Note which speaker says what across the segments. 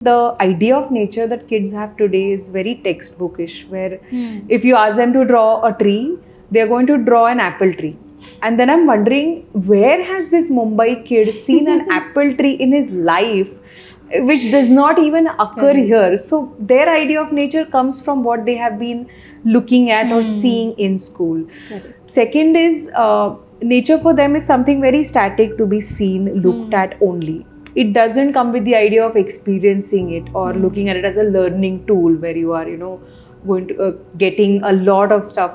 Speaker 1: The idea of nature that kids have today is very textbookish, where if you ask them to draw a tree, they're going to draw an apple tree. And then I'm wondering, where has this Mumbai kid seen an apple tree in his life, which does not even occur here? So their idea of nature comes from what they have been looking at or seeing in school. Second is, nature for them is something very static to be seen, looked at only. It doesn't come with the idea of experiencing it or looking at it as a learning tool where you are, going to getting a lot of stuff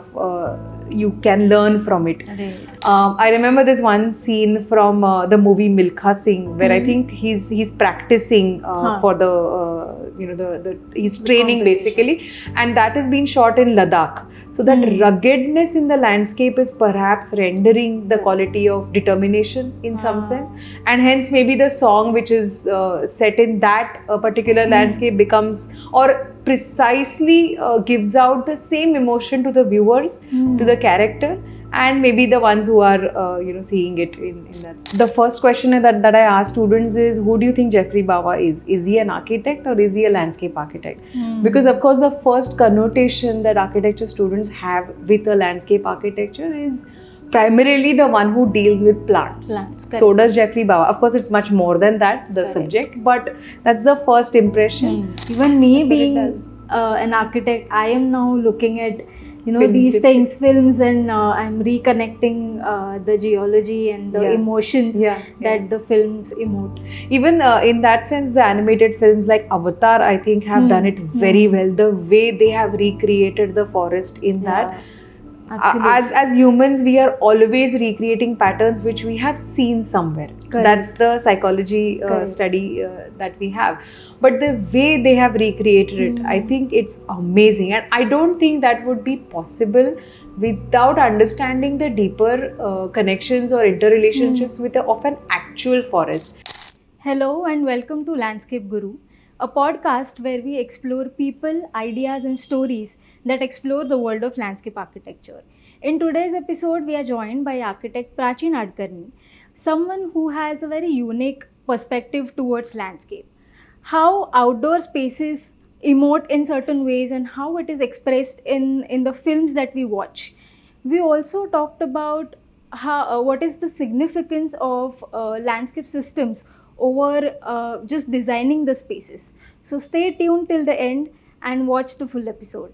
Speaker 1: you can learn from it. I remember this one scene from the movie Milkha Singh, where I think he's practicing for he's training basically, and that is being shot in Ladakh. So that ruggedness in the landscape is perhaps rendering the quality of determination in some sense, and hence maybe the song which is set in that particular landscape becomes or precisely gives out the same emotion to the viewers, to the character, and maybe the ones who are seeing it in that. The first question that I ask students is, who do you think Geoffrey Bawa is? Is he an architect or is he a landscape architect? Because of course the first connotation that architecture students have with a landscape architecture is primarily the one who deals with plants. So does Geoffrey Bawa. Of course it's much more than that, the subject, but that's the first impression.
Speaker 2: Even me being an architect, I am now looking at these things, films, and I'm reconnecting the geology and the emotions that the films emote.
Speaker 1: Even in that sense, the animated films like Avatar, I think, have done it very well. The way they have recreated the forest in that. As humans, we are always recreating patterns which we have seen somewhere. That's the psychology study that we have. But the way they have recreated it, I think it's amazing. And I don't think that would be possible without understanding the deeper connections or interrelationships of an actual forest.
Speaker 2: Hello and welcome to Landscape Guru, a podcast where we explore people, ideas and stories that explore the world of landscape architecture. In today's episode, we are joined by architect Prachi Nadkarni, someone who has a very unique perspective towards landscape. How outdoor spaces emote in certain ways and how it is expressed in the films that we watch. We also talked about what is the significance of landscape systems over just designing the spaces. So stay tuned till the end and watch the full episode.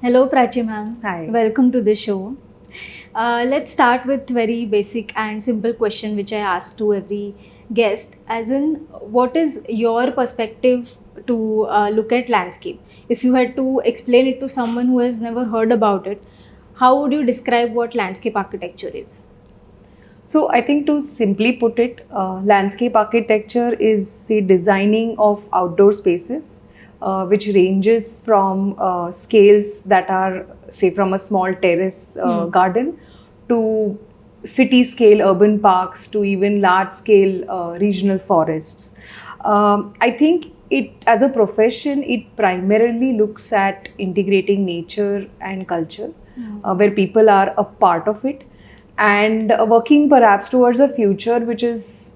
Speaker 2: Hello Prachi ma'am.
Speaker 1: Hi.
Speaker 2: Welcome to the show. Let's start with very basic and simple question which I ask to every guest, as in, what is your perspective to look at landscape? If you had to explain it to someone who has never heard about it, how would you describe what landscape architecture is?
Speaker 1: So I think, to simply put it, landscape architecture is the designing of outdoor spaces, which ranges from scales that are, say, from a small terrace garden to city scale urban parks to even large scale regional forests. I think it, as a profession, it primarily looks at integrating nature and culture, where people are a part of it, and working perhaps towards a future which is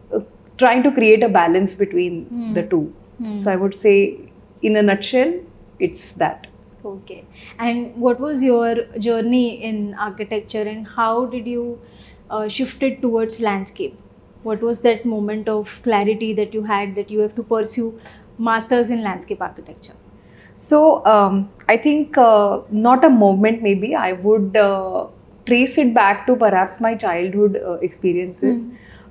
Speaker 1: trying to create a balance between the two. So I would say, in a nutshell, it's that.
Speaker 2: Okay. And what was your journey in architecture and how did you shift it towards landscape? What was that moment of clarity that you had that you have to pursue masters in landscape architecture?
Speaker 1: So I think not a moment, maybe I would trace it back to perhaps my childhood experiences.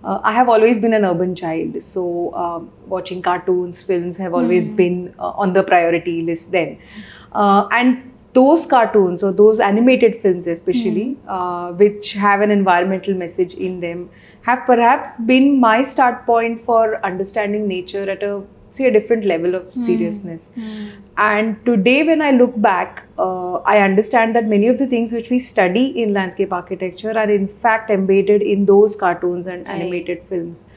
Speaker 1: I have always been an urban child, so watching cartoons, films have always been on the priority list then. And those cartoons or those animated films especially, which have an environmental message in them, have perhaps been my start point for understanding nature at a different level of seriousness. And today when I look back, I understand that many of the things which we study in landscape architecture are in fact embedded in those cartoons and animated films.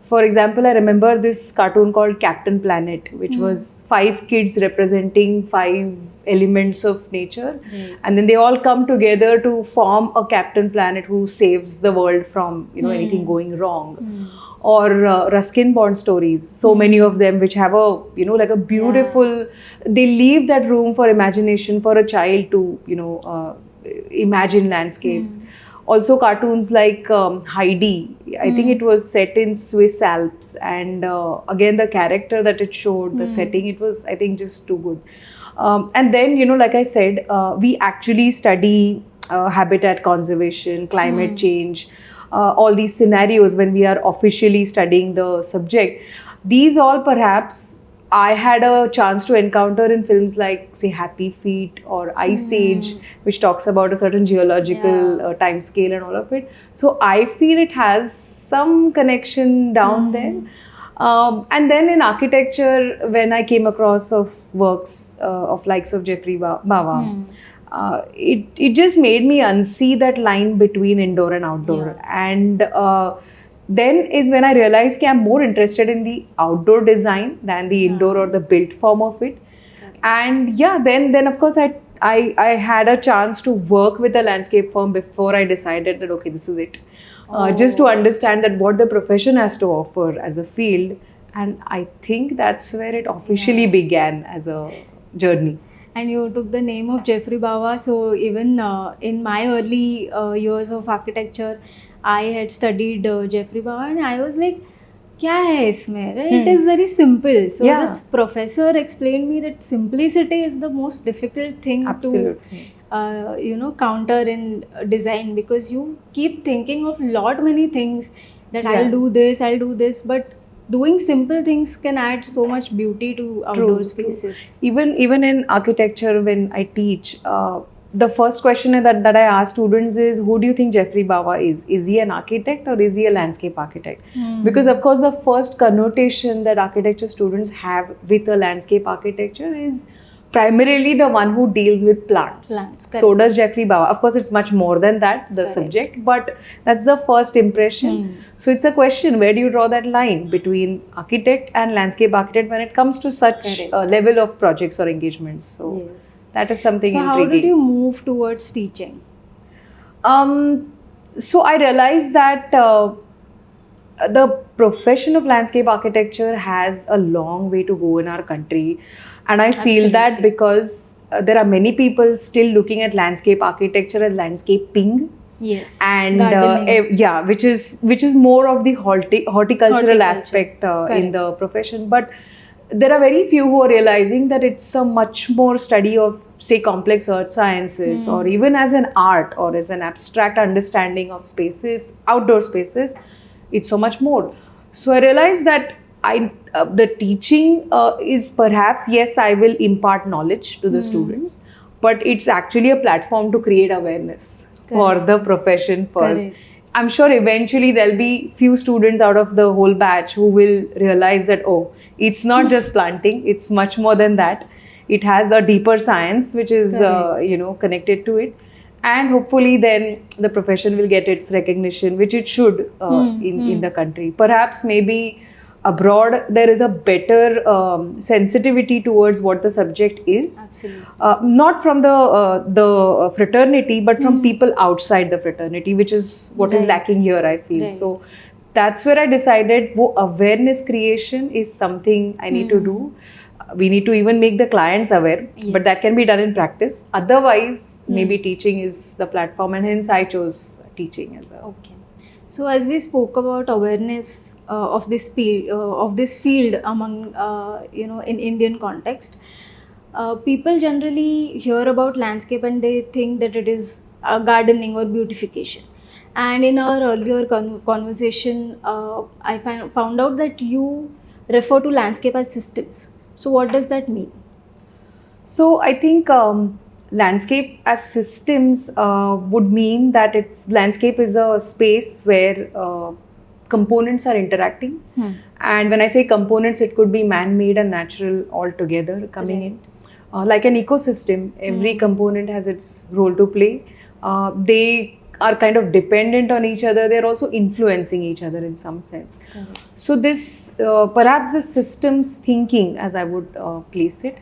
Speaker 1: For example, I remember this cartoon called Captain Planet, which was 5 kids representing 5 elements of nature, and then they all come together to form a Captain Planet who saves the world from anything going wrong. Or Ruskin Bond stories, so many of them, which have a like a beautiful. They leave that room for imagination for a child to imagine landscapes. Also cartoons like Heidi, I think it was set in Swiss Alps, and again the character that it showed, the setting, it was, I think, just too good. And then like I said, we actually study habitat conservation, climate change, all these scenarios when we are officially studying the subject. These all perhaps I had a chance to encounter in films like, say, Happy Feet or Ice Age, which talks about a certain geological time scale and all of it. So I feel it has some connection down there. And then in architecture, when I came across of works of likes of Jeffrey Bawa, it just made me unsee that line between indoor and outdoor. And then is when I realized that I'm more interested in the outdoor design than the indoor or the built form of it. And then of course I had a chance to work with a landscape firm before I decided that okay, this is it. Just to understand that what the profession has to offer as a field, and I think that's where it officially began as a journey.
Speaker 2: And you took the name of Jeffrey Bawa. So even in my early years of architecture, I had studied Jeffrey Bawa, and I was like, "Kya hai isme?" Right? It is very simple. So this professor explained me that simplicity is the most difficult thing to counter in design, because you keep thinking of many things that I'll do this, but doing simple things can add so much beauty to outdoor spaces.
Speaker 1: Even in architecture, when I teach, the first question that I ask students is, who do you think Jeffrey Bawa is? Is he an architect or is he a landscape architect? Because of course the first connotation that architecture students have with a landscape architecture is primarily the one who deals with plants. So does Jeffrey Bawa. Of course, it's much more than that, the subject, but that's the first impression. So it's a question, where do you draw that line between architect and landscape architect when it comes to such a level of projects or engagements? So that is something intriguing.
Speaker 2: So how did you move towards teaching?
Speaker 1: So I realized that the profession of landscape architecture has a long way to go in our country. And I feel that because there are many people still looking at landscape architecture as landscaping.
Speaker 2: Yes.
Speaker 1: And which is more of the horticultural aspect in the profession. But there are very few who are realizing that it's a much more study of, say, complex earth sciences, or even as an art or as an abstract understanding of spaces, outdoor spaces. It's so much more. So I realized that the teaching is perhaps, yes, I will impart knowledge to the students, but it's actually a platform to create awareness for the profession first. I'm sure eventually there'll be few students out of the whole batch who will realize that, oh, it's not just planting, it's much more than that. It has a deeper science which is connected to it. And hopefully then the profession will get its recognition, which it should in the country. Perhaps maybe abroad there is a better sensitivity towards what the subject is.
Speaker 2: Absolutely.
Speaker 1: Not from the fraternity, but from people outside the fraternity, which is what is lacking here, I feel. So that's where I decided awareness creation is something I need to do. We need to even make the clients aware, but that can be done in practice. Otherwise, maybe teaching is the platform, and hence I chose teaching as a.
Speaker 2: Okay. So as we spoke about awareness of this field among in Indian context, people generally hear about landscape and they think that it is gardening or beautification. And in our earlier conversation, I found out that you refer to landscape as systems. So what does that mean?
Speaker 1: So I think landscape as systems would mean that landscape is a space where components are interacting. And when I say components, it could be man-made and natural all together coming in. Like an ecosystem, every component has its role to play. They are kind of dependent on each other, they're also influencing each other in some sense.
Speaker 2: Correct.
Speaker 1: So this perhaps the systems thinking, as I would place it,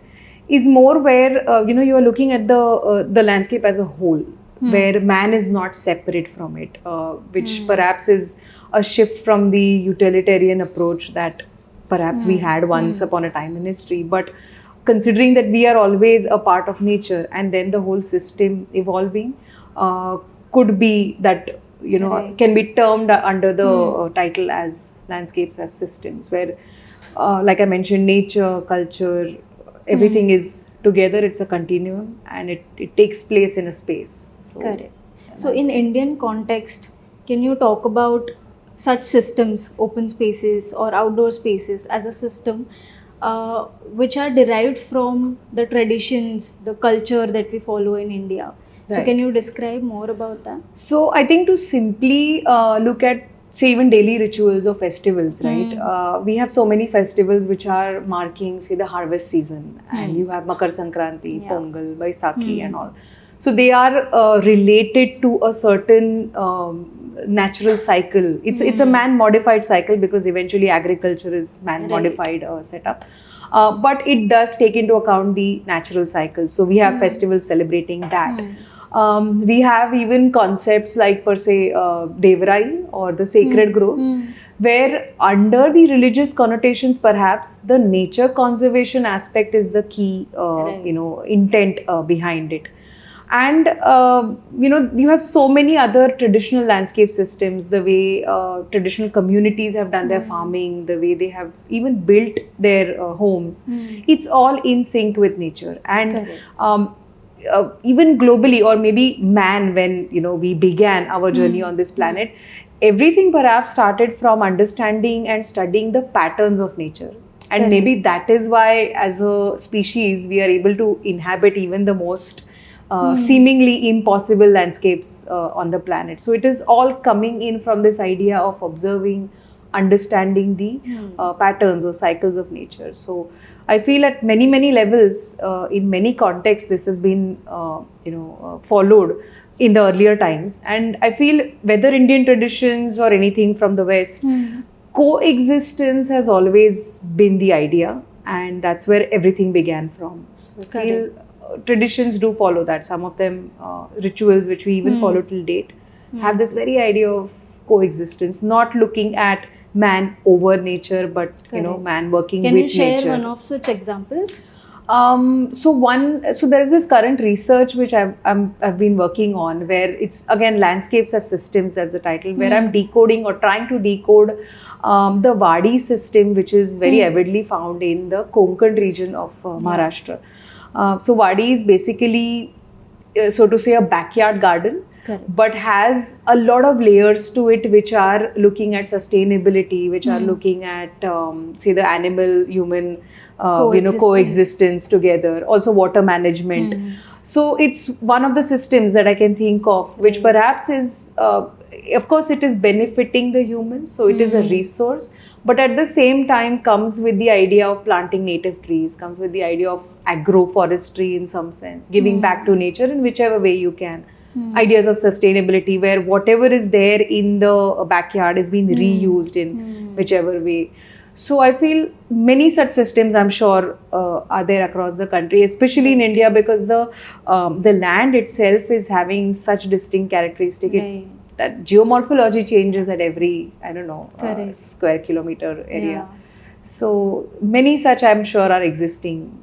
Speaker 1: is more where you are looking at the landscape as a whole, where man is not separate from it, which perhaps is a shift from the utilitarian approach that perhaps we had once upon a time in history. But considering that we are always a part of nature, and then the whole system evolving could be that
Speaker 2: Right.
Speaker 1: can be termed under the title as landscapes as systems, where like I mentioned, nature, culture, everything is together. It's a continuum, and it takes place in a space. So,
Speaker 2: Correct. So in Indian context, can you talk about such systems, open spaces or outdoor spaces as a system, which are derived from the traditions, the culture that we follow in India? So
Speaker 1: Right.
Speaker 2: can you describe more about that?
Speaker 1: So I think to simply look at, say, even daily rituals or festivals, right? We have so many festivals which are marking, say, the harvest season, and you have Makar Sankranti,
Speaker 2: Yeah.
Speaker 1: Pongal, Baisakhi, and all. So they are related to a certain natural cycle. It's a man-modified cycle, because eventually agriculture is man-modified setup. But it does take into account the natural cycle. So we have festivals celebrating that. We have even concepts like, per se, Devrai or the sacred groves, where under the religious connotations, perhaps the nature conservation aspect is the key,
Speaker 2: Right.
Speaker 1: intent behind it. And you have so many other traditional landscape systems, the way traditional communities have done their farming, the way they have even built their homes. It's all in sync with nature. And
Speaker 2: Correct.
Speaker 1: even globally, or maybe man, when we began our journey on this planet, everything perhaps started from understanding and studying the patterns of nature. And
Speaker 2: Correct.
Speaker 1: maybe that is why, as a species, we are able to inhabit even the most seemingly impossible landscapes on the planet. So it is all coming in from this idea of observing, understanding the patterns or cycles of nature. So I feel at many levels, in many contexts, this has been followed in the earlier times. And I feel whether Indian traditions or anything from the West, coexistence has always been the idea, and that's where everything began from. So I feel traditions do follow that. Some of them, rituals which we even follow till date, have this very idea of coexistence, not looking at man over nature, but man working
Speaker 2: Can
Speaker 1: with
Speaker 2: you share
Speaker 1: nature.
Speaker 2: one of such examples?
Speaker 1: So there is this current research which I've been working on, where it's again landscapes as systems as the title, where I'm decoding or trying to decode the Wadi system, which is very avidly found in the Konkan region of Maharashtra. So Wadi is basically, so to say, a backyard garden.
Speaker 2: Correct.
Speaker 1: But has a lot of layers to it, which are looking at sustainability, which are looking at, say, the animal-human, coexistence together. Also, water management. So it's one of the systems that I can think of, which perhaps is, of course, it is benefiting the humans. So it is a resource, but at the same time comes with the idea of planting native trees, comes with the idea of agroforestry in some sense, giving back to nature in whichever way you can. Ideas of sustainability, where whatever is there in the backyard is being reused in whichever way. So I feel many such systems, I'm sure, are there across the country, especially in India, because the land itself is having such distinct characteristics.
Speaker 2: Right.
Speaker 1: That geomorphology changes at every,
Speaker 2: Correct.
Speaker 1: square kilometer area.
Speaker 2: Yeah.
Speaker 1: So many such, I'm sure, are existing.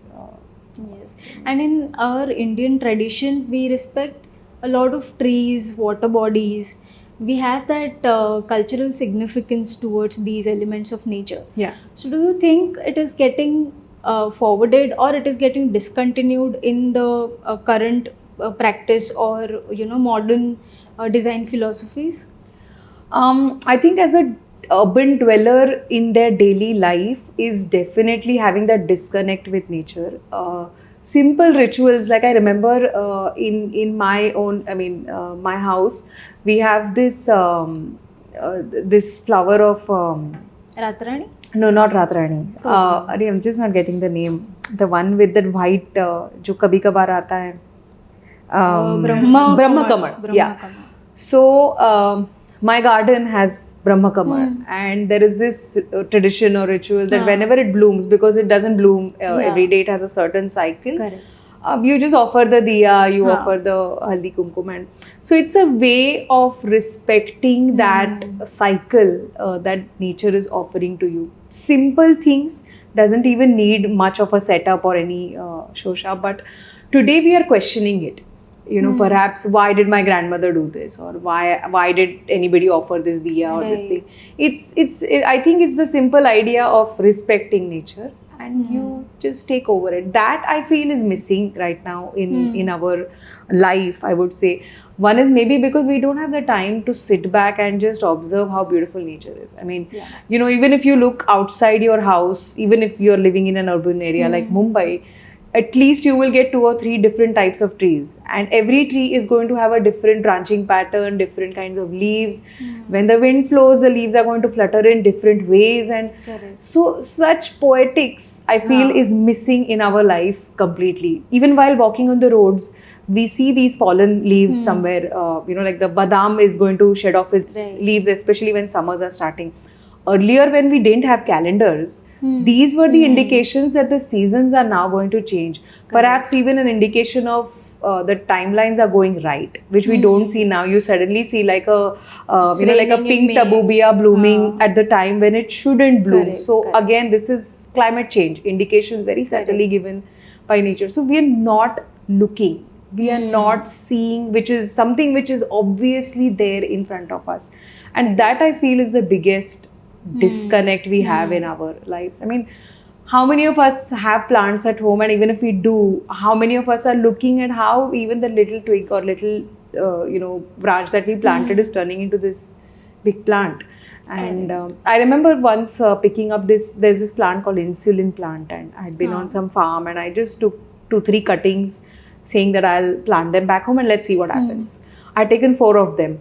Speaker 2: Yes. And in our Indian tradition, we respect a lot of trees, water bodies. We have that cultural significance towards these elements of nature.
Speaker 1: Yeah.
Speaker 2: So do you think it is getting forwarded, or it is getting discontinued in the current practice, or modern design philosophies?
Speaker 1: I think as a urban dweller in their daily life is definitely having that disconnect with nature. Simple rituals, like I remember in my own, my house, we have this this flower of
Speaker 2: Ratrani?
Speaker 1: no, not Ratrani. I'm just not getting the name. The one with that white, जो कभी कभार आता है. Brahma Kamal. Yeah. So my garden has Brahma Kamal, and there is this tradition or ritual that whenever it blooms, because it doesn't bloom every day, it has a certain cycle.
Speaker 2: Correct.
Speaker 1: You just offer the diya, you
Speaker 2: Haan.
Speaker 1: offer the haldi kumkum, and so it's a way of respecting that cycle that nature is offering to you. Simple things, doesn't even need much of a setup or any shosha, but today we are questioning it. You know, perhaps why did my grandmother do this, or why did anybody offer this diya or this thing. I think it's the simple idea of respecting nature, and you just take over it. That I feel is missing right now in our life, I would say. One is maybe because we don't have the time to sit back and just observe how beautiful nature is. I mean, you know, even if you look outside your house, even if you're living in an urban area like Mumbai, at least you will get 2 or 3 different types of trees, and every tree is going to have a different branching pattern, different kinds of leaves. When the wind flows, the leaves are going to flutter in different ways, and so such poetics I feel is missing in our life completely. Even while walking on the roads, we see these fallen leaves somewhere. You know, like the badam is going to shed off its leaves, especially when summers are starting. Earlier, when we didn't have calendars, these were the indications that the seasons are now going to change. Perhaps even an indication of the timelines are going right, which we don't see now. You suddenly see like a you know, like a pink tabubia blooming at the time when it shouldn't bloom. So again, this is climate change indications very subtly given by nature. So we are not looking, we are not seeing, which is something which is obviously there in front of us, and that I feel is the biggest disconnect we have in our lives. I mean, how many of us have plants at home, and even if we do, how many of us are looking at how even the little twig or little you know, branch that we planted is turning into this big plant. And I remember once picking up there's this plant called insulin plant, and I had been on some farm, and I just took 2-3 cuttings saying that I'll plant them back home and let's see what happens. I had taken 4 of them.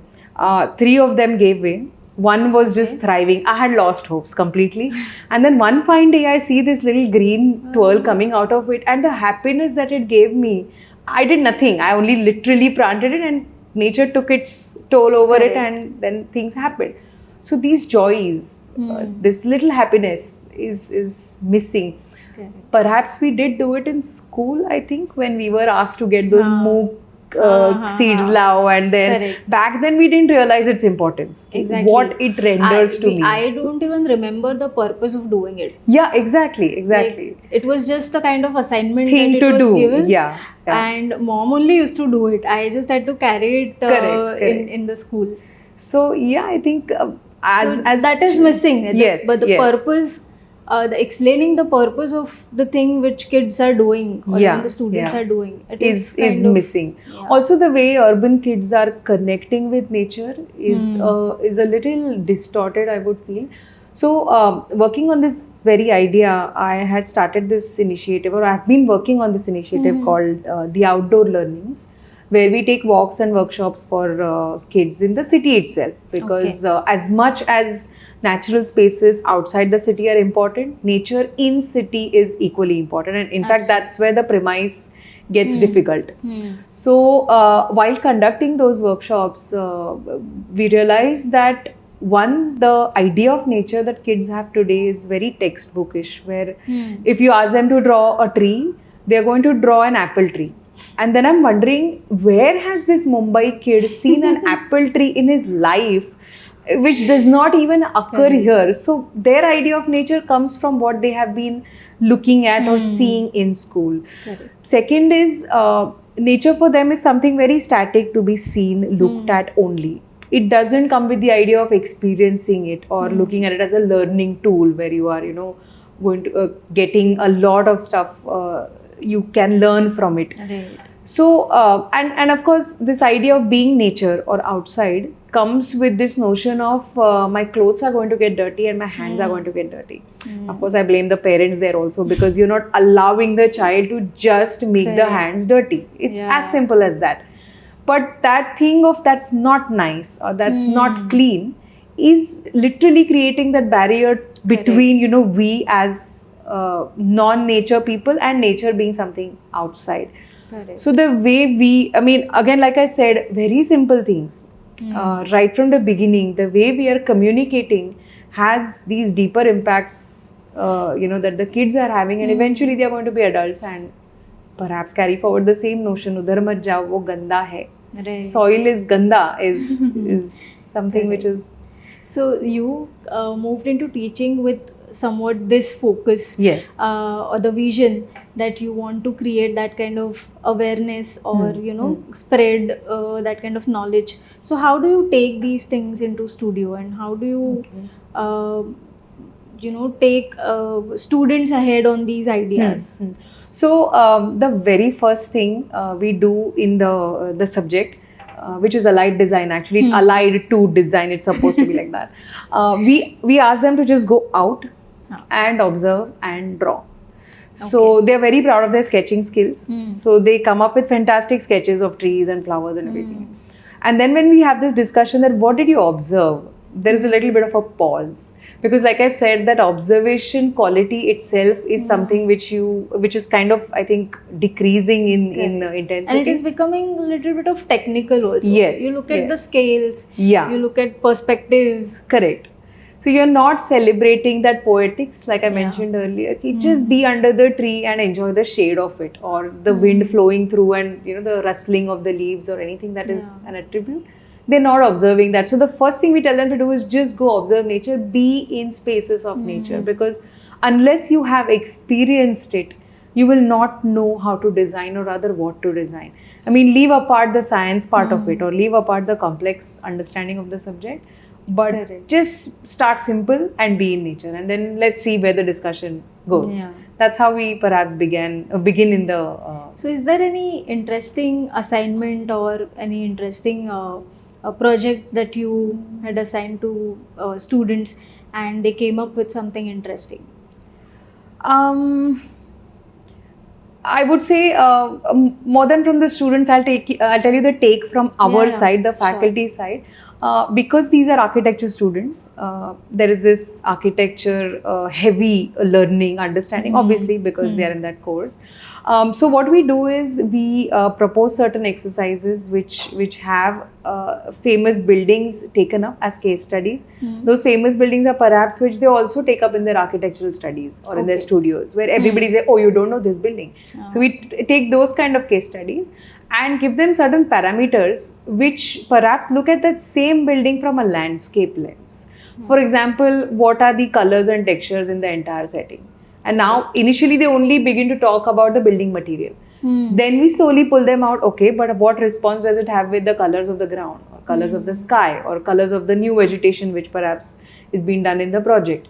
Speaker 1: 3 of them gave way. One was just thriving. I had lost hopes completely. And then one fine day, I see this little green twirl coming out of it, and the happiness that it gave me. I did nothing. I only literally planted it, and nature took its toll over it, and then things happened. So these joys, this little happiness is missing. Perhaps we did do it in school, I think, when we were asked to get those mook seeds lao, and then back then we didn't realize its importance.
Speaker 2: Exactly.
Speaker 1: What it renders to me.
Speaker 2: I don't even remember the purpose of doing it.
Speaker 1: Yeah, exactly.
Speaker 2: Like, it was just a kind of assignment
Speaker 1: thing
Speaker 2: that it
Speaker 1: to
Speaker 2: was
Speaker 1: do.
Speaker 2: given.
Speaker 1: Yeah.
Speaker 2: And mom only used to do it. I just had to carry it in the school.
Speaker 1: So yeah, I think as
Speaker 2: that is missing.
Speaker 1: Yes,
Speaker 2: but the purpose, the explaining the purpose of the thing which kids are doing, or even the students are doing, it
Speaker 1: is missing. Also, the way urban kids are connecting with nature is a little distorted, I would feel. So working on this very idea, I had started this initiative, or I've been working on this initiative called the Outdoor Learnings, where we take walks and workshops for kids in the city itself, because as much as natural spaces outside the city are important, nature in city is equally important, and in fact that's where the premise gets difficult. So while conducting those workshops, we realized that the idea of nature that kids have today is very textbookish, where if you ask them to draw a tree, they're going to draw an apple tree. And then I'm wondering, where has this Mumbai kid seen an apple tree in his life, which does not even occur here? So their idea of nature comes from what they have been looking at or seeing in school. Second is, nature for them is something very static, to be seen, looked at only. It doesn't come with the idea of experiencing it or looking at it as a learning tool, where you are, going to getting a lot of stuff you can learn from it. So, and of course, this idea of being nature or outside comes with this notion of my clothes are going to get dirty and my hands are going to get dirty. Of course, I blame the parents there also, because you're not allowing the child to just make the hands dirty. It's as simple as that. But that thing of that's not nice or that's not clean is literally creating that barrier between, we as non-nature people and nature being something outside. So the way again, like I said, very simple things. right from the beginning, the way we are communicating has these deeper impacts, that the kids are having, and eventually they are going to be adults and perhaps carry forward the same notion. Udhar mat jao, wo ganda hai.
Speaker 2: Right.
Speaker 1: Soil is ganda is something which is.
Speaker 2: So you moved into teaching with somewhat this focus,
Speaker 1: Yes.
Speaker 2: or the vision that you want to create that kind of awareness, or spread that kind of knowledge. So how do you take these things into studio, and how do you take students ahead on these ideas?
Speaker 1: So the very first thing we do in the subject, which is allied design, actually it's allied to design, it's supposed to be like that. We ask them to just go out and observe and draw. So they're very proud of their sketching skills. So they come up with fantastic sketches of trees and flowers and everything. And then when we have this discussion that what did you observe, there is a little bit of a pause. Because like I said, that observation quality itself is something which is kind of, I think, decreasing in intensity.
Speaker 2: And it is becoming a little bit of technical also.
Speaker 1: Yes.
Speaker 2: You look at the scales.
Speaker 1: Yeah.
Speaker 2: You look at perspectives.
Speaker 1: Correct. So you're not celebrating that poetics, like I mentioned earlier. Just be under the tree and enjoy the shade of it, or the wind flowing through, and the rustling of the leaves, or anything that is an attribute. They're not observing that. So the first thing we tell them to do is just go observe nature, be in spaces of nature, because unless you have experienced it, you will not know how to design, or rather what to design. I mean, leave apart the science part of it, or leave apart the complex understanding of the subject, but just start simple and be in nature, and then let's see where the discussion goes.
Speaker 2: Yeah.
Speaker 1: That's how we perhaps begin in the...
Speaker 2: So is there any interesting assignment or any interesting a project that you had assigned to students and they came up with something interesting?
Speaker 1: I would say more than from the students, I'll tell you the take from our side, the faculty side. Because these are architecture students, there is this architecture heavy learning, understanding, obviously, because they are in that course. So what we do is we propose certain exercises which have famous buildings taken up as case studies. Those famous buildings are perhaps which they also take up in their architectural studies or in their studios, where everybody says, oh, you don't know this building. So we take those kind of case studies and give them certain parameters which perhaps look at that same building from a landscape lens. For example, what are the colors and textures in the entire setting? And now, initially, they only begin to talk about the building material. Then we slowly pull them out, okay, but what response does it have with the colors of the ground, or colors of the sky, or colors of the new vegetation which perhaps is being done in the project?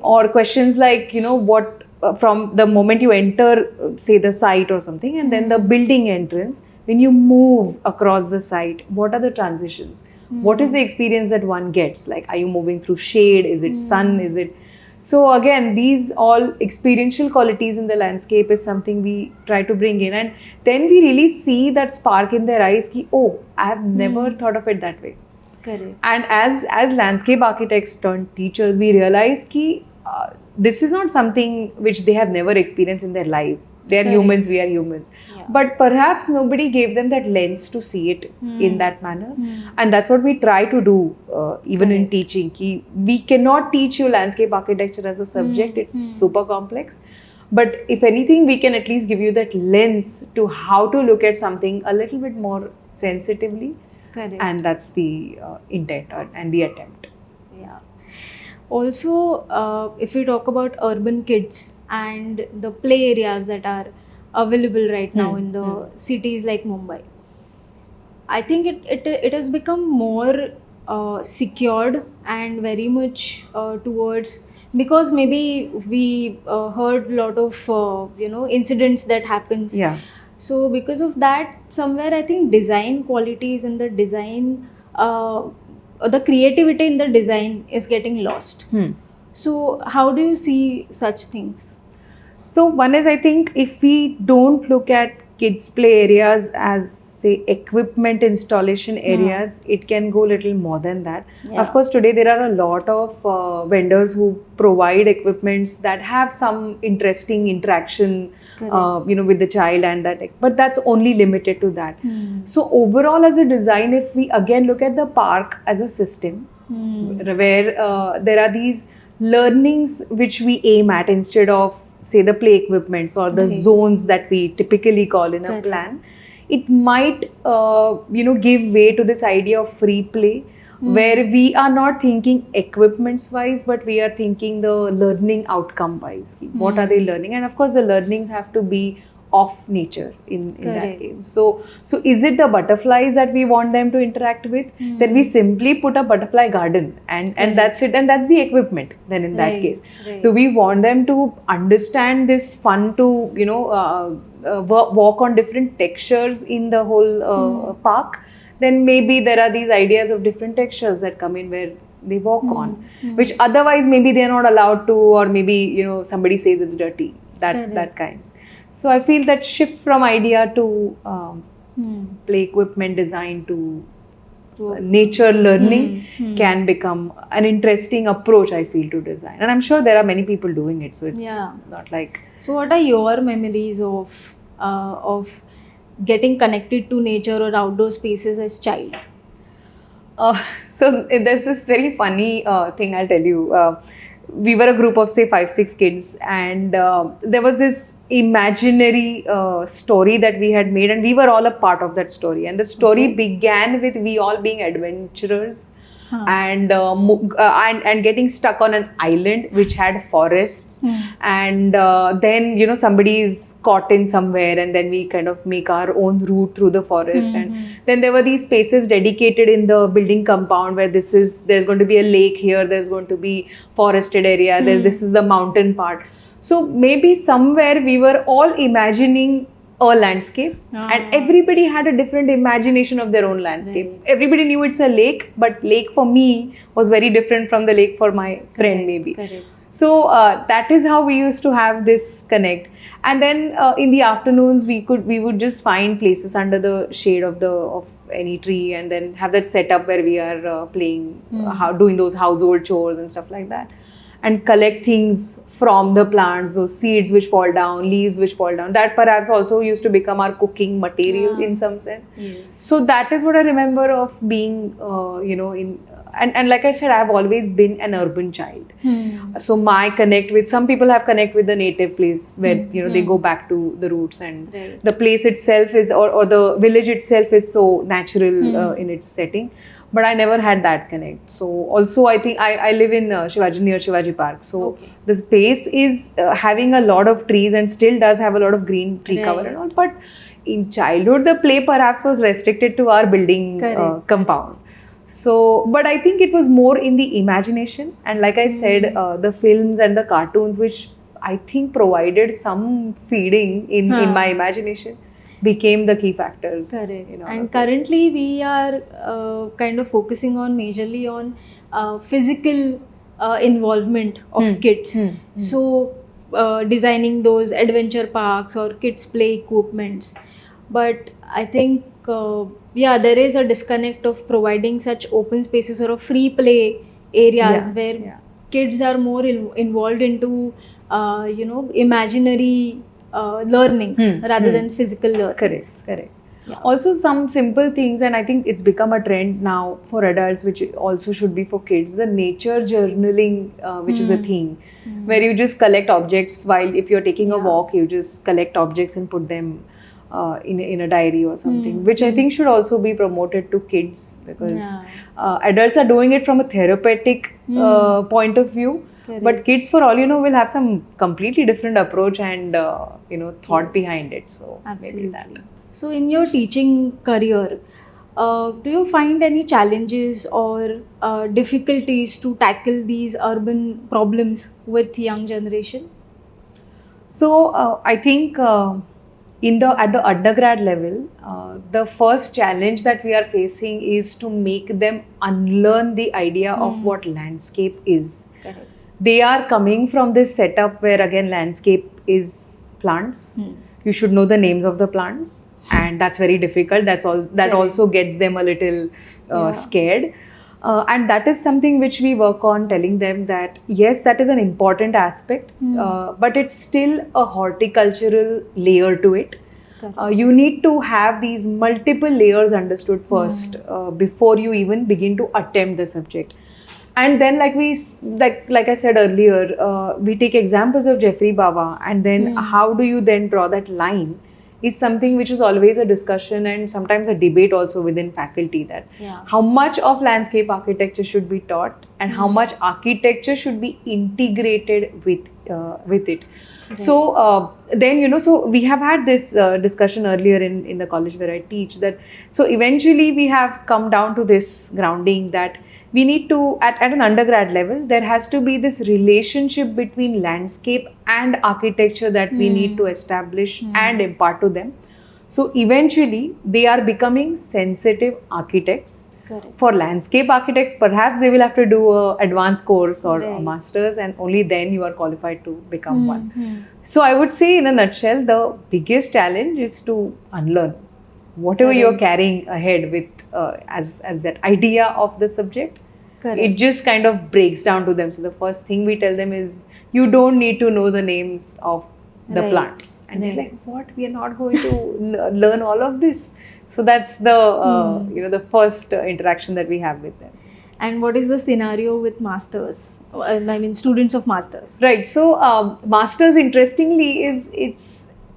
Speaker 1: Or questions like, what from the moment you enter, say, the site or something, and then the building entrance, when you move across the site, what are the transitions? What is the experience that one gets? Like, are you moving through shade? Is it sun? Is it... So again, these all experiential qualities in the landscape is something we try to bring in. And then we really see that spark in their eyes, ki, oh, I have never thought of it that way.
Speaker 2: Correct.
Speaker 1: And as landscape architects turned teachers, we realize ki, this is not something which they have never experienced in their life. They are humans, we are humans. But perhaps nobody gave them that lens to see it in that manner. And that's what we try to do even in teaching. Ki we cannot teach you landscape architecture as a subject. It's super complex. But if anything, we can at least give you that lens to how to look at something a little bit more sensitively.
Speaker 2: Correct.
Speaker 1: And that's the intent and the attempt.
Speaker 2: Yeah. Also, if we talk about urban kids and the play areas that are available right now in the cities like Mumbai, I think it has become more secured and very much towards, because maybe we heard a lot of incidents that happens.
Speaker 1: Yeah.
Speaker 2: So because of that, somewhere I think design qualities and the design, the creativity in the design is getting lost. So how do you see such things?
Speaker 1: So one is, I think, if we don't look at kids play areas as say equipment installation areas, it can go little more than that.
Speaker 2: Yeah.
Speaker 1: Of course, today there are a lot of vendors who provide equipments that have some interesting interaction,
Speaker 2: Correct.
Speaker 1: with the child and that, but that's only limited to that.
Speaker 2: Hmm.
Speaker 1: So overall, as a design, if we again look at the park as a system,
Speaker 2: Hmm.
Speaker 1: where there are these learnings which we aim at instead of say the play equipments or the
Speaker 2: Right.
Speaker 1: zones that we typically call in a
Speaker 2: Correct.
Speaker 1: plan, it might give way to this idea of free play, where we are not thinking equipments wise, but we are thinking the learning outcome wise. What are they learning? And of course the learnings have to be of nature in that
Speaker 2: Correct.
Speaker 1: case. So is it the butterflies that we want them to interact with? Then we simply put a butterfly garden and
Speaker 2: Correct.
Speaker 1: that's it, and that's the equipment then in that
Speaker 2: Right,
Speaker 1: case.
Speaker 2: right.
Speaker 1: Do we want them to understand this fun to walk on different textures in the whole park? Then maybe there are these ideas of different textures that come in where they walk on, which otherwise maybe they're not allowed to, or maybe somebody says it's dirty,
Speaker 2: Correct.
Speaker 1: that kinds. So I feel that shift from idea to play equipment design to nature learning can become an interesting approach, I feel, to design. And I'm sure there are many people doing it, so it's
Speaker 2: Yeah.
Speaker 1: not like...
Speaker 2: So, what are your memories of getting connected to nature or outdoor spaces as child?
Speaker 1: So there's this very funny thing I'll tell you. We were a group of say 5-6 kids, and there was this imaginary story that we had made, and we were all a part of that story. And the story
Speaker 2: Okay.
Speaker 1: began with we all being adventurers.
Speaker 2: Huh.
Speaker 1: And getting stuck on an island which had forests, and then somebody is caught in somewhere, and then we kind of make our own route through the forest. And then there were these spaces dedicated in the building compound where there's going to be a lake here, there's going to be forested area, this is the mountain part. So maybe somewhere we were all imagining a landscape, and everybody had a different imagination of their own landscape.
Speaker 2: Right.
Speaker 1: Everybody knew it's a lake, but lake for me was very different from the lake for my friend maybe.
Speaker 2: Correct.
Speaker 1: So that is how we used to have this connect. And then in the afternoons we would just find places under the shade of any tree, and then have that setup where we are playing, doing those household chores and stuff like that, and collect things from the plants, those seeds which fall down, leaves which fall down. That perhaps also used to become our cooking material in some sense.
Speaker 2: Yes.
Speaker 1: So that is what I remember of being, and like I said, I've always been an urban child. So my connect with, some people have connect with the native place where, they go back to the roots, and
Speaker 2: Right.
Speaker 1: the place itself is, or the village itself is so natural in its setting. But I never had that connect. So also I think I live in Shivaji, near Shivaji Park. So
Speaker 2: Okay.
Speaker 1: the space is having a lot of trees and still does have a lot of green tree cover
Speaker 2: Right.
Speaker 1: and all. But in childhood, the play perhaps was restricted to our building
Speaker 2: Correct.
Speaker 1: compound. So, but I think it was more in the imagination. And like I said, the films and the cartoons, which I think provided some feeding in my imagination, became the key factors.
Speaker 2: Correct.
Speaker 1: in all
Speaker 2: And
Speaker 1: of this.
Speaker 2: currently we are kind of focusing on majorly on physical involvement of kids. So designing those adventure parks or kids play equipments. But I think there is a disconnect of providing such open spaces or a free play areas where kids are more involved into imaginary learnings rather than physical learnings.
Speaker 1: Correct.
Speaker 2: Yeah.
Speaker 1: Also some simple things, and I think it's become a trend now for adults, which also should be for kids, the nature journaling, which is a thing, where you just collect objects while, if you're taking a walk, you just collect objects and put them in a diary or something, which I think should also be promoted to kids, because adults are doing it from a therapeutic point of view.
Speaker 2: Correct.
Speaker 1: But kids, for all you know, will have some completely different approach and thought behind it. So maybe that.
Speaker 2: Absolutely. So in your teaching career, do you find any challenges or difficulties to tackle these urban problems with young generation?
Speaker 1: So I think at the undergrad level, the first challenge that we are facing is to make them unlearn the idea of what landscape is.
Speaker 2: Correct.
Speaker 1: They are coming from this setup where again landscape is plants, you should know the names of the plants, and that's very difficult. That's all. That
Speaker 2: Correct.
Speaker 1: also gets them a little
Speaker 2: Yeah.
Speaker 1: scared. And that is something which we work on, telling them that yes, that is an important aspect, but it's still a horticultural layer to it.
Speaker 2: Correct.
Speaker 1: You need to have these multiple layers understood first before you even begin to attempt the subject. And then, like I said earlier, we take examples of Jeffrey Bawa, and then how do you then draw that line? Is something which is always a discussion and sometimes a debate also within faculty, that
Speaker 2: Yeah.
Speaker 1: how much of landscape architecture should be taught and how much architecture should be integrated with it. So then, you know, so we have had this discussion earlier in the college where I teach, that so eventually we have come down to this grounding that we need to, at an undergrad level, there has to be this relationship between landscape and architecture that we need to establish and impart to them. So eventually they are becoming sensitive architects.
Speaker 2: Correct.
Speaker 1: For landscape architects, perhaps they will have to do a advanced course or a
Speaker 2: Right.
Speaker 1: master's, and only then you are qualified to become one. So I would say, in a nutshell, the biggest challenge is to unlearn whatever
Speaker 2: Correct.
Speaker 1: you're carrying ahead with as that idea of the subject.
Speaker 2: Correct.
Speaker 1: It just kind of breaks down to them. So the first thing we tell them is, you don't need to know the names of the
Speaker 2: Right.
Speaker 1: plants. And
Speaker 2: Right.
Speaker 1: they're like, what? We are not going to learn all of this. So that's the you know, the first interaction that we have with them.
Speaker 2: And what is the scenario with masters? I mean, students of masters.
Speaker 1: Right. So masters, interestingly, is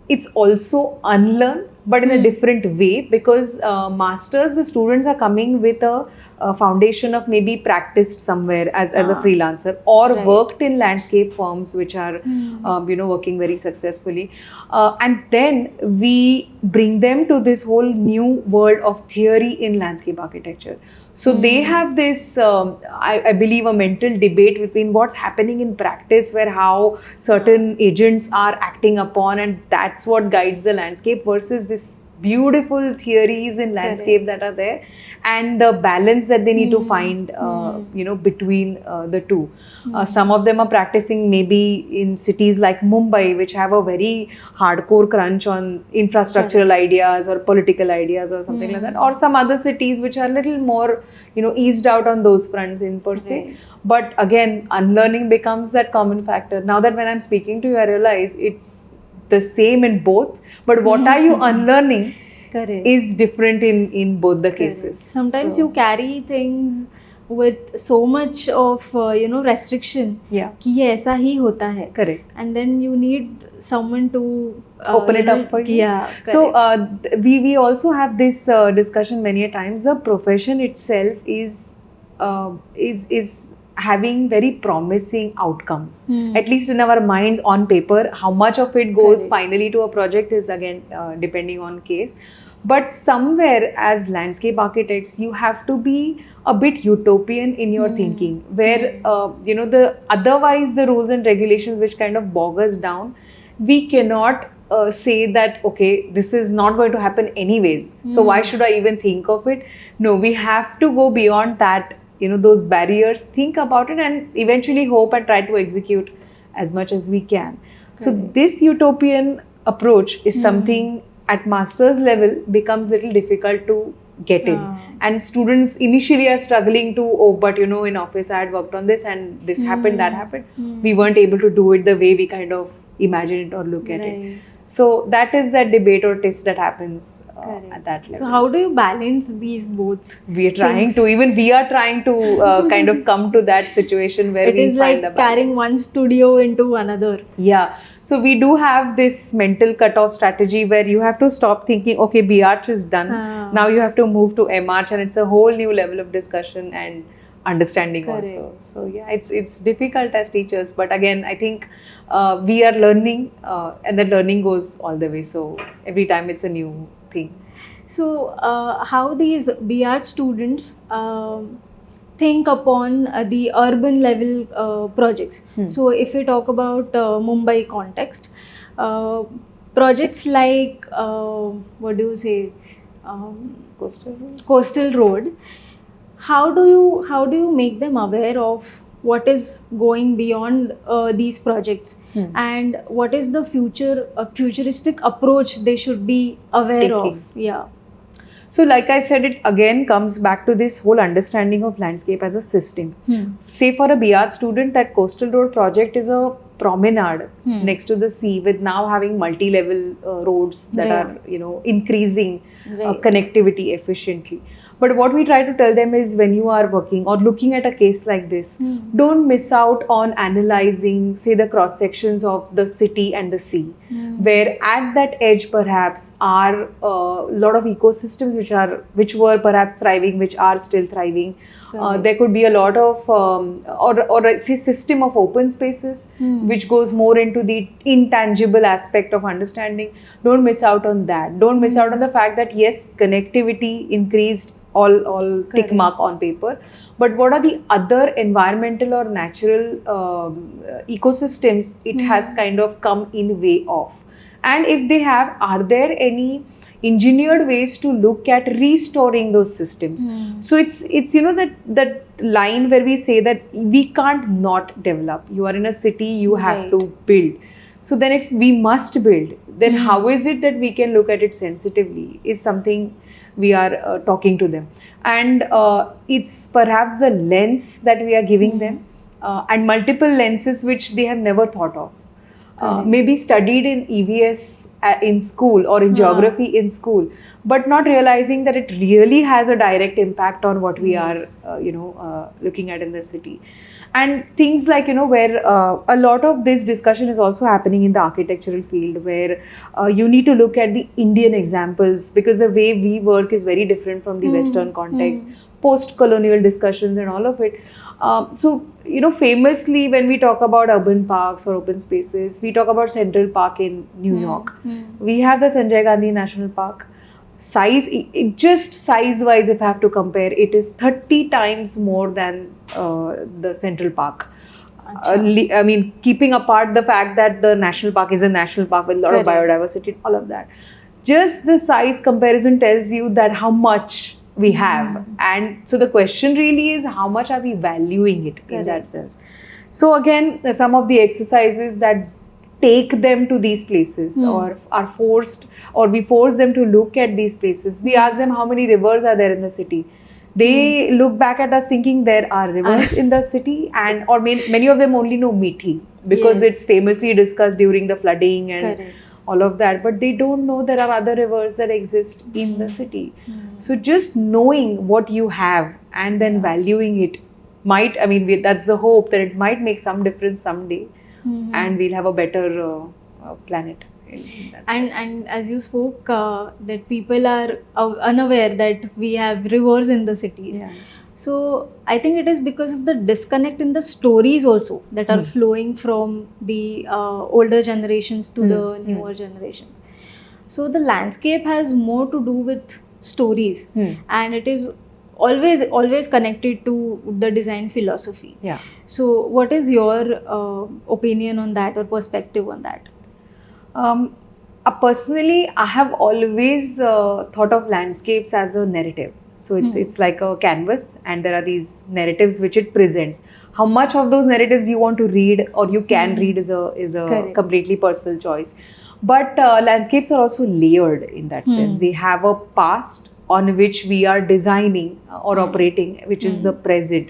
Speaker 1: it's also unlearn, but in a different way, because masters, the students are coming with a foundation of maybe practiced somewhere as a freelancer, or
Speaker 2: Right.
Speaker 1: worked in landscape firms which are you know, working very successfully, and then we bring them to this whole new world of theory in landscape architecture. So they have this, I believe, a mental debate between what's happening in practice, where how certain agents are acting upon, and that's what guides the landscape, versus this beautiful theories in landscape that are there, and the balance that they need to find, you know, between the two. Some of them are practicing maybe in cities like Mumbai, which have a very hardcore crunch on infrastructural ideas or political ideas or something like that, or some other cities which are a little more, you know, eased out on those fronts in per se.
Speaker 2: Right.
Speaker 1: But again, unlearning becomes that common factor. Now that when I'm speaking to you, I realize it's the same in both, but what are you unlearning
Speaker 2: Correct.
Speaker 1: is different in both the
Speaker 2: Correct.
Speaker 1: cases.
Speaker 2: Sometimes
Speaker 1: So,
Speaker 2: you carry things with so much of you know, restriction
Speaker 1: yeah,
Speaker 2: कि ये ऐसा ही होता है,
Speaker 1: correct.
Speaker 2: and then you need someone to
Speaker 1: Open
Speaker 2: you
Speaker 1: it
Speaker 2: know,
Speaker 1: up for you.
Speaker 2: Yeah.
Speaker 1: So
Speaker 2: correct.
Speaker 1: we also have this discussion many a times. The profession itself is having very promising outcomes, at least in our minds on paper. How much of it goes
Speaker 2: Correct.
Speaker 1: finally to a project is again depending on case. But somewhere, as landscape architects, you have to be a bit utopian in your thinking, where you know, otherwise the rules and regulations which kind of bog us down, we cannot say that, okay, this is not going to happen anyways, so why should I even think of it? No, we have to go beyond that, you know, those barriers, think about it, and eventually hope and try to execute as much as we can. So
Speaker 2: Correct.
Speaker 1: this utopian approach is something at master's level becomes little difficult to get in. And students initially are struggling to, oh, but you know, in office I had worked on this and this happened, that happened. We weren't able to do it the way we kind of imagine it or look at it.
Speaker 2: Right.
Speaker 1: So that is that debate or tiff that happens
Speaker 2: Correct.
Speaker 1: at that level.
Speaker 2: So how do you balance these both?
Speaker 1: We are trying
Speaker 2: things?
Speaker 1: to, even we are trying to kind of come to that situation where
Speaker 2: It
Speaker 1: we
Speaker 2: is
Speaker 1: find
Speaker 2: like
Speaker 1: the balance.
Speaker 2: carrying one studio into another.
Speaker 1: Yeah. So we do have this mental cutoff strategy where you have to stop thinking, okay, BArch is done.
Speaker 2: Ah.
Speaker 1: Now you have to move to MArch, and it's a whole new level of discussion and understanding
Speaker 2: Correct.
Speaker 1: also. So yeah, it's difficult as teachers, but again, I think we are learning, and that learning goes all the way. So every time it's a new thing.
Speaker 2: So how these BArch students think upon the urban level projects. So if we talk about Mumbai context, projects like what do you say,
Speaker 1: Coastal.
Speaker 2: Coastal Road, how do you make them aware of what is going beyond these projects,
Speaker 1: Hmm.
Speaker 2: and what is the futuristic approach they should be aware
Speaker 1: Taking.
Speaker 2: of. Yeah.
Speaker 1: So like I said, it again comes back to this whole understanding of landscape as a system. Say for a BR student, that Coastal Road project is a promenade next to the sea, with now having multi-level roads that
Speaker 2: Right.
Speaker 1: are, you know, increasing
Speaker 2: Right.
Speaker 1: connectivity efficiently. But what we try to tell them is, when you are working or looking at a case like this, don't miss out on analyzing, say, the cross sections of the city and the sea, where at that edge perhaps are a lot of ecosystems which were perhaps thriving, which are still thriving.
Speaker 2: Correct.
Speaker 1: There could be a lot of or say system of open spaces which goes more into the intangible aspect of understanding. Don't miss out on that. Don't miss out on the fact that yes, connectivity increased, all tick mark on paper, but what are the other environmental or natural ecosystems it has kind of come in way of? And if they have, are there any engineered ways to look at restoring those systems? So it's you know, that line where we say that we can't not develop. You are in a city, you have
Speaker 2: Right.
Speaker 1: to build. So then if we must build, then how is it that we can look at it sensitively, is something we are talking to them. And it's perhaps the lens that we are giving them, and multiple lenses which they have never thought of. Maybe studied in EVS in school, or in geography in school, but not realizing that it really has a direct impact on what we are looking at in the city. And things like, you know, where a lot of this discussion is also happening in the architectural field, where you need to look at the Indian examples, because the way we work is very different from the Western context, post-colonial discussions and all of it. So, you know, famously, when we talk about urban parks or open spaces, we talk about Central Park in New York. We have the Sanjay Gandhi National Park. Size, just size wise, if I have to compare, it is 30 times more than the Central Park. I mean, keeping apart the fact that the national park is a national park with a lot of biodiversity and all of that, just the size comparison tells you that how much we have. And so the question really is, how much are we valuing it in that sense? So again, some of the exercises that take them to these places, or are forced, or we force them to look at these places. We ask them how many rivers are there in the city. They look back at us thinking there are rivers in the city, and or many of them only know Meethi, because it's famously discussed during the flooding and all of that, but they don't know there are other rivers that exist in the city. So just knowing what you have and then valuing it might, I mean, that's the hope, that it might make some difference someday. And we'll have a better planet.
Speaker 2: And as you spoke, that people are unaware that we have rivers in the cities. So I think it is because of the disconnect in the stories also that are flowing from the older generations to the newer generations. So the landscape has more to do with stories, and it is always connected to the design philosophy. So what is your opinion on that, or perspective on that?
Speaker 1: Personally, I have always thought of landscapes as a narrative. So it's like a canvas, and there are these narratives which it presents. How much of those narratives you want to read or you can read is a completely personal choice. But landscapes are also layered in that sense. They have a past on which we are designing or operating, which is the present.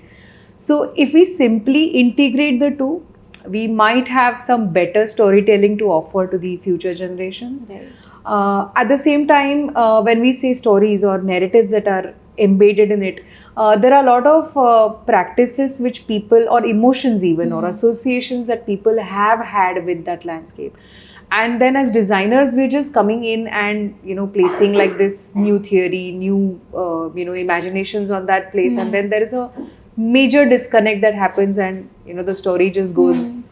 Speaker 1: So if we simply integrate the two, we might have some better storytelling to offer to the future generations. At the same time, when we say stories or narratives that are embedded in it, there are a lot of practices which people, or emotions even, or associations that people have had with that landscape. And then as designers, we're just coming in and, you know, placing like this new theory, new, imaginations on that place. And then there is a major disconnect that happens, and, you know, the story just goes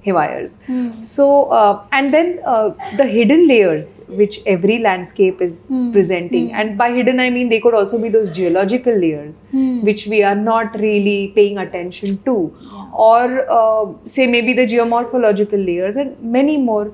Speaker 1: haywires. So, and then the hidden layers which every landscape is presenting. And by hidden, I mean they could also be those geological layers which we are not really paying attention to. Or say maybe the geomorphological layers and many more.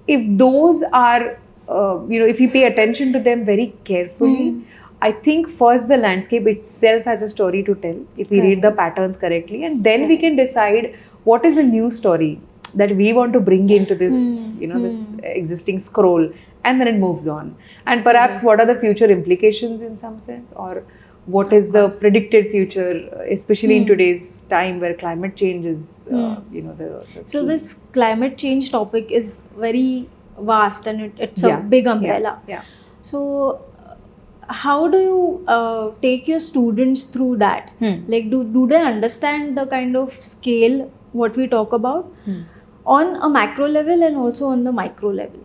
Speaker 1: If those are, if we pay attention to them very carefully, I think first the landscape itself has a story to tell if we read the patterns correctly, and then we can decide what is a new story that we want to bring into this, this existing scroll, and then it moves on. And perhaps what are the future implications in some sense, or what is the predicted future, especially in today's time where climate change is, the
Speaker 2: So
Speaker 1: key.
Speaker 2: this climate change topic is very vast and it's a big umbrella.
Speaker 1: Yeah.
Speaker 2: So how do you take your students through that? Like do they understand the kind of scale what we talk about on a macro level and also on the micro level?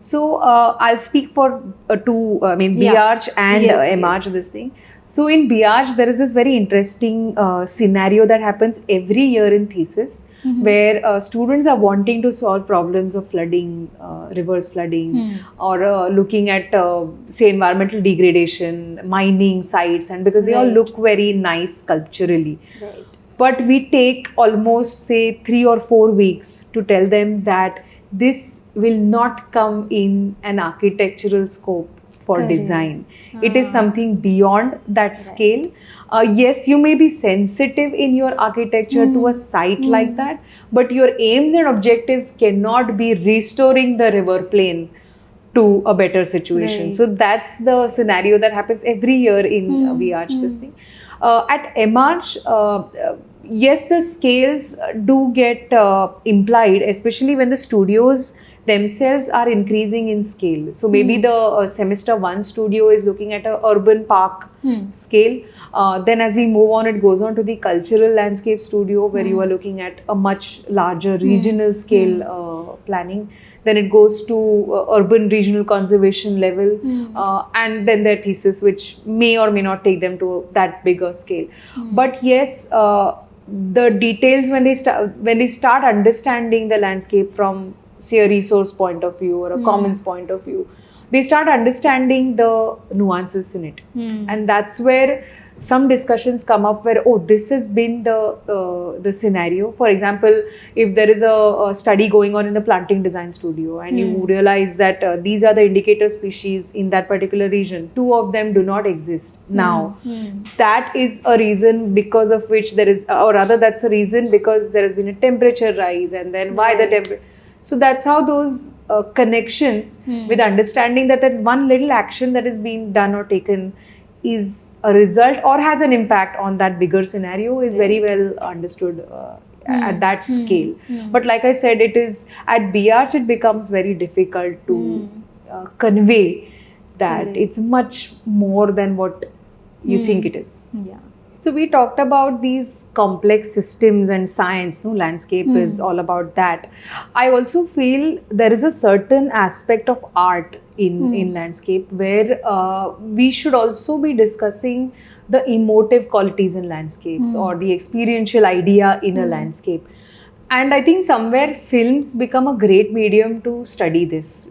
Speaker 1: So I'll speak for BArch and MArch, this thing. So in BArch, there is this very interesting scenario that happens every year in thesis, where students are wanting to solve problems of flooding, reverse flooding, or looking at, say, environmental degradation, mining sites, and because they all look very nice sculpturally.
Speaker 2: Right.
Speaker 1: But we take almost, say, 3 or 4 weeks to tell them that this will not come in an architectural scope for design. It is something beyond that scale. Yes, you may be sensitive in your architecture to a site like that, but your aims and objectives cannot be restoring the river plain to a better situation. So that's the scenario that happens every year in VArch, this thing. At MArch, yes, the scales do get implied, especially when the studios themselves are increasing in scale. So maybe the semester 1 studio is looking at an urban park scale. Then as we move on, it goes on to the cultural landscape studio, where you are looking at a much larger regional scale planning. Then it goes to urban regional conservation level, and then their thesis, which may or may not take them to that bigger scale. But yes, the details, when they start understanding the landscape from, say, a resource point of view or a commons point of view, they start understanding the nuances in it. And that's where some discussions come up where, this has been the scenario. For example, if there is a study going on in the planting design studio, and you realize that these are the indicator species in that particular region, 2 of them do not exist now. That is a reason because of which there is, or rather that's a reason because there has been a temperature rise, and then why the temperature. So that's how those connections with understanding that one little action that is being done or taken is a result or has an impact on that bigger scenario is very well understood at that scale. But like I said, it is at BArch it becomes very difficult to convey that it's much more than what you think it is.
Speaker 2: Yeah.
Speaker 1: So we talked about these complex systems and science, landscape is all about that. I also feel there is a certain aspect of art in landscape where we should also be discussing the emotive qualities in landscapes or the experiential idea in a landscape. And I think somewhere films become a great medium to study this,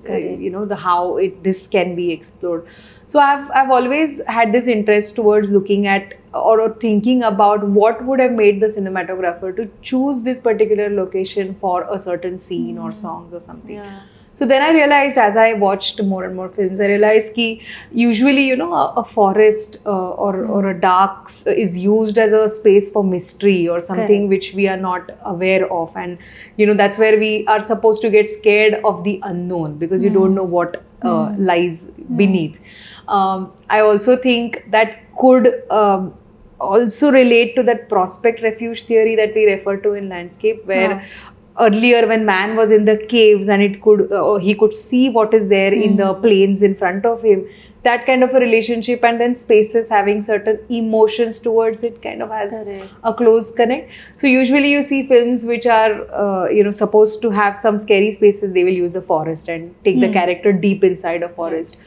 Speaker 1: how this can be explored. So I've always had this interest towards looking at or thinking about what would have made the cinematographer to choose this particular location for a certain scene or songs or something.
Speaker 2: Yeah.
Speaker 1: So then I realized, as I watched more and more films, I realized that usually, a forest or a dark is used as a space for mystery or something which we are not aware of. And, that's where we are supposed to get scared of the unknown because you don't know what lies beneath. I also think that could also relate to that prospect refuge theory that we refer to in landscape, where earlier when man was in the caves and he could see what is there in the plains in front of him, that kind of a relationship, and then spaces having certain emotions towards it kind of has a close connect. So usually you see films which are supposed to have some scary spaces, they will use the forest and take the character deep inside a forest.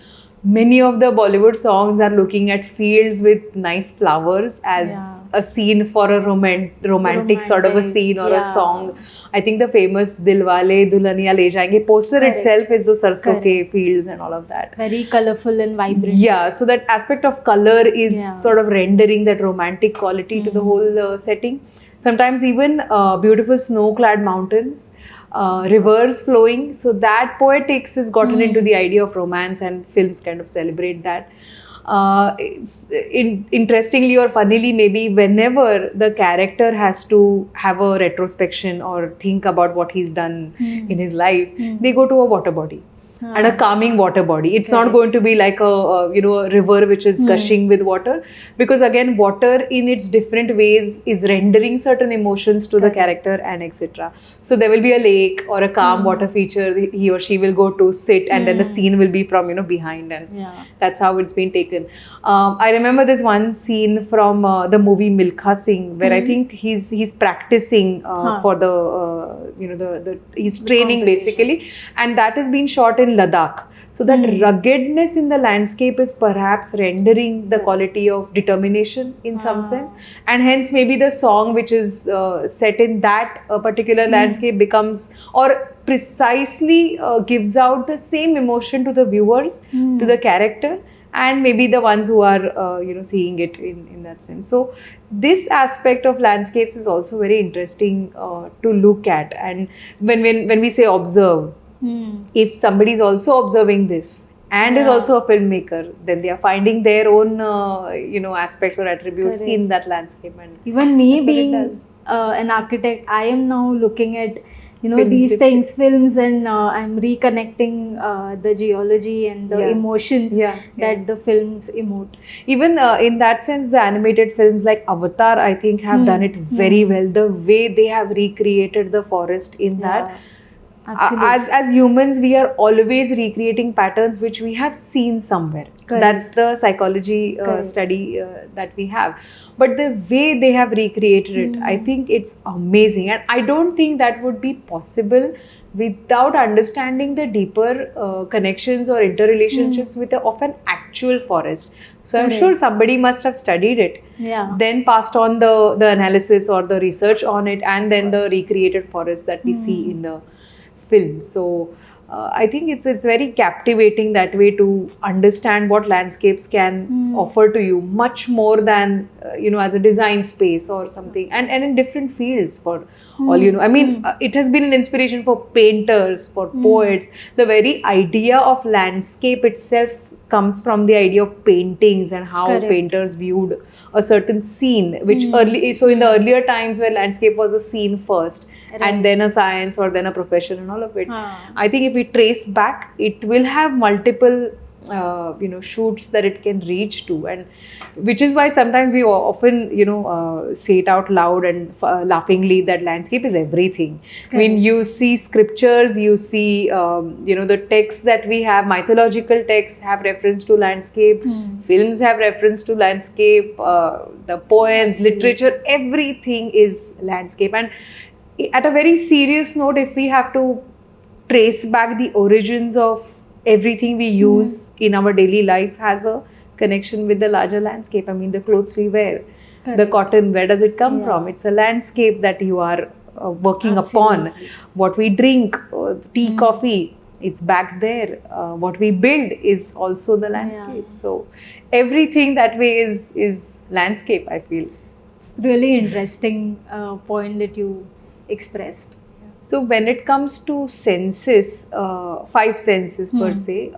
Speaker 1: Many of the Bollywood songs are looking at fields with nice flowers as a scene for a romantic sort of a scene or a song. I think the famous Dilwale Dulhaniya Le Jayenge poster itself is the sarson ke fields and all of that.
Speaker 2: Very colorful and vibrant.
Speaker 1: Yeah, so that aspect of color is sort of rendering that romantic quality to the whole setting. Sometimes even beautiful snow-clad mountains. Rivers flowing, so that poetics has gotten into the idea of romance, and films kind of celebrate that. Interestingly or funnily, maybe whenever the character has to have a retrospection or think about what he's done in his life, they go to a water body. And a calming water body. It's not going to be like a river which is gushing with water, because again water in its different ways is rendering certain emotions to the character and etc. So there will be a lake or a calm water feature he or she will go to sit, and then the scene will be from behind, and that's how it's been taken. I remember this one scene from the movie Milkha Singh, where I think he's practicing for the he's training basically, and that has been shot in Ladakh. So that ruggedness in the landscape is perhaps rendering the quality of determination in some sense, and hence maybe the song which is set in that particular landscape becomes, or precisely gives out the same emotion to the viewers, to the character, and maybe the ones who are seeing it in that sense. So this aspect of landscapes is also very interesting to look at. And when we say observe, if somebody is also observing this and is also a filmmaker, then they are finding their own aspects or attributes in that landscape. And
Speaker 2: even me being an architect, I am now looking at
Speaker 1: Films
Speaker 2: these things, films, and I'm reconnecting the geology and the emotions that the films emote.
Speaker 1: Even in that sense, the animated films like Avatar, I think, have done it very well. The way they have recreated the forest in that. As humans, we are always recreating patterns which we have seen somewhere. That's the psychology study that we have. But the way they have recreated it, I think it's amazing. And I don't think that would be possible without understanding the deeper connections or interrelationships of an actual forest. So I'm sure somebody must have studied it, then passed on the analysis or the research on it, and then the recreated forest that we see in the film. So I think it's very captivating that way, to understand what landscapes can offer to you, much more than as a design space or something, and in different fields for all I mean, it has been an inspiration for painters, for poets. The very idea of landscape itself comes from the idea of paintings and how painters viewed a certain scene, which in the earlier times where landscape was a scene first, and then a science, or then a profession, and all of it. I think if we trace back, it will have multiple shoots that it can reach to, and which is why sometimes we often say it out loud and laughingly that landscape is everything. When you see scriptures, you see the texts that we have, mythological texts have reference to landscape, films have reference to landscape, the poems, literature, everything is landscape. And at a very serious note, if we have to trace back the origins of everything we use in our daily life, has a connection with the larger landscape. I mean, the clothes we wear, the cotton, where does it come from? It's a landscape that you are working upon. What we drink, tea, coffee, it's back there. What we build is also the landscape. So everything that way is landscape, I feel.
Speaker 2: It's really interesting point that you expressed.
Speaker 1: So when it comes to senses, 5 senses per se,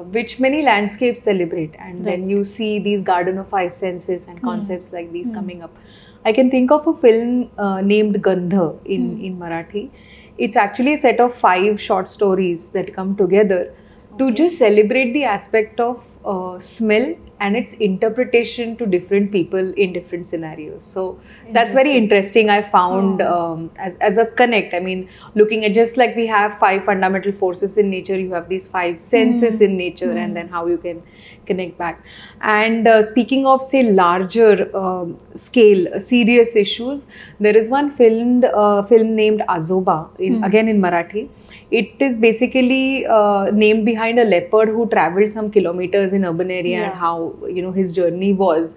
Speaker 1: which many landscapes celebrate, and then you see these garden of 5 senses and concepts like these coming up. I can think of a film named Gandha in Marathi. It's actually a set of 5 short stories that come together to just celebrate the aspect of smell and its interpretation to different people in different scenarios. So that's very interesting. I found as a connect. I mean, looking at, just like we have 5 fundamental forces in nature, you have these 5 senses in nature, and then how you can connect back. And speaking of, say, larger scale, serious issues, there is one film named Azoba, again in Marathi. It is basically named behind a leopard who traveled some kilometers in urban area, and how his journey was.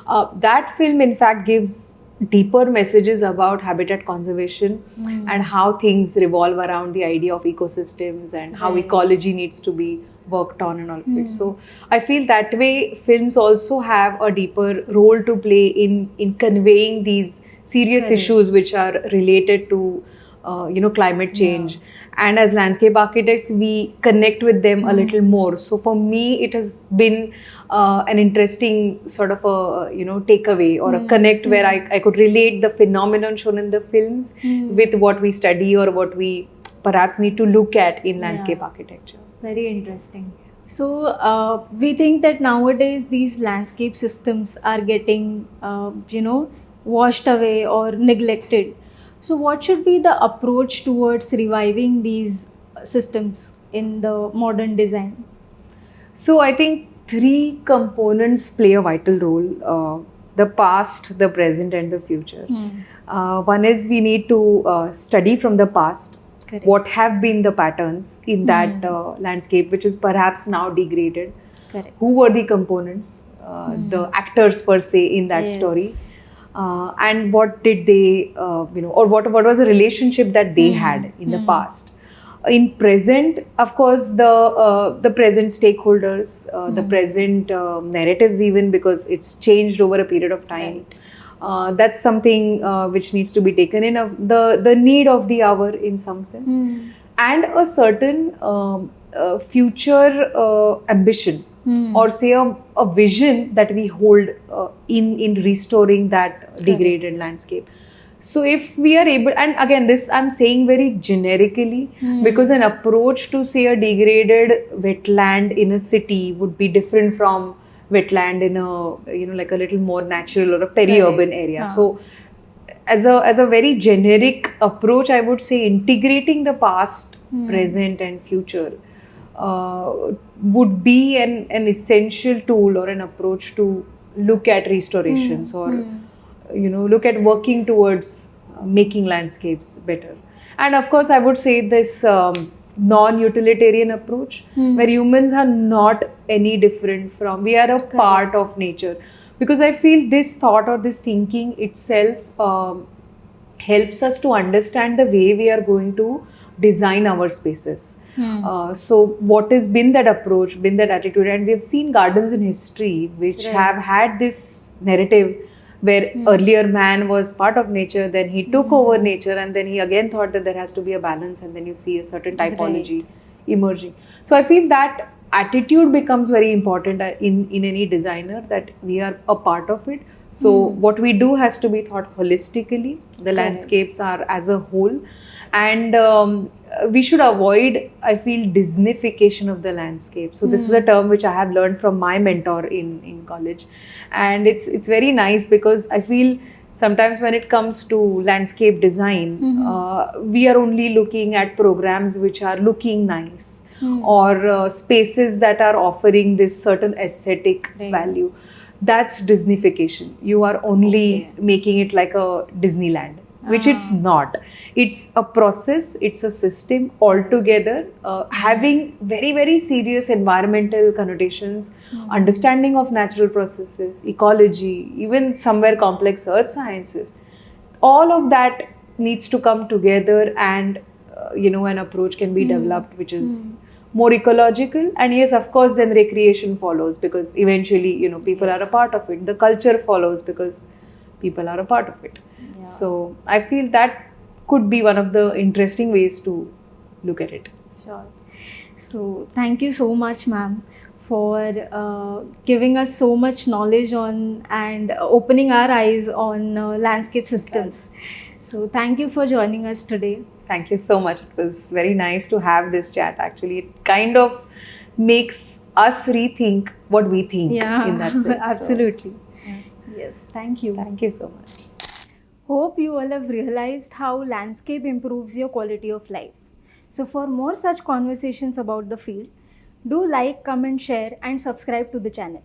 Speaker 1: That film, in fact, gives deeper messages about habitat conservation and how things revolve around the idea of ecosystems and how ecology needs to be worked on and all of it. So I feel that way films also have a deeper role to play in conveying these serious issues which are related to climate change. And as landscape architects, we connect with them a little more. So for me, it has been an interesting sort of a takeaway or a connect where I could relate the phenomenon shown in the films with what we study or what we perhaps need to look at in landscape architecture.
Speaker 2: Very interesting. So we think that nowadays these landscape systems are getting, washed away or neglected. So what should be the approach towards reviving these systems in the modern design?
Speaker 1: So I think three components play a vital role: the past, the present, and the future. One is we need to study from the past.
Speaker 2: Correct.
Speaker 1: What have been the patterns in that landscape, which is perhaps now degraded.
Speaker 2: Correct.
Speaker 1: Who were the components, the actors per se in that story, and what did they, or what was the relationship that they had in the past. In present, of course, the present stakeholders, the present narratives, even because it's changed over a period of time.
Speaker 2: Right.
Speaker 1: That's something which needs to be taken in, the need of the hour in some sense, and a certain future ambition, or say a vision that we hold in restoring that degraded landscape. So if we are able, and again this I'm saying very generically, because an approach to say a degraded wetland in a city would be different from wetland in a like a little more natural or a peri-urban area. So as a very generic approach, I would say integrating the past, present and future would be an essential tool or an approach to look at restorations or look at working towards making landscapes better. And of course, I would say this non-utilitarian approach, where humans are not any different from, we are a part of nature. Because I feel this thought or this thinking itself helps us to understand the way we are going to design our spaces. So what has been that approach, been that attitude, and we have seen gardens in history which have had this narrative where earlier man was part of nature, then he took over nature, and then he again thought that there has to be a balance, and then you see a certain typology emerging. So I feel that attitude becomes very important in any designer, that we are a part of it. So what we do has to be thought holistically. The landscapes are as a whole, and we should avoid, I feel, Disneyfication of the landscape. So this is a term which I have learned from my mentor in college, and it's very nice, because I feel sometimes when it comes to landscape design, we are only looking at programs which are looking nice, or spaces that are offering this certain aesthetic value. That's Disneyfication. You are only making it like a Disneyland, which it's not. It's a process, it's a system altogether, having very, very serious environmental connotations, understanding of natural processes, ecology, even somewhere complex earth sciences. All of that needs to come together, and an approach can be developed which is more ecological. And yes, of course, then recreation follows, because eventually people are a part of it. The culture follows because people are a part of it. So I feel that could be one of the interesting ways to look at it.
Speaker 2: Sure. So thank you so much, ma'am, for giving us so much knowledge on and opening our eyes on landscape systems. So thank you for joining us today.
Speaker 1: Thank you so much. It was very nice to have this chat. Actually, it kind of makes us rethink what we think in that sense.
Speaker 2: Absolutely.
Speaker 1: So,
Speaker 2: yes, thank you.
Speaker 1: Thank you so much.
Speaker 2: Hope you all have realized how landscape improves your quality of life. So for more such conversations about the field, do like, comment, share and subscribe to the channel.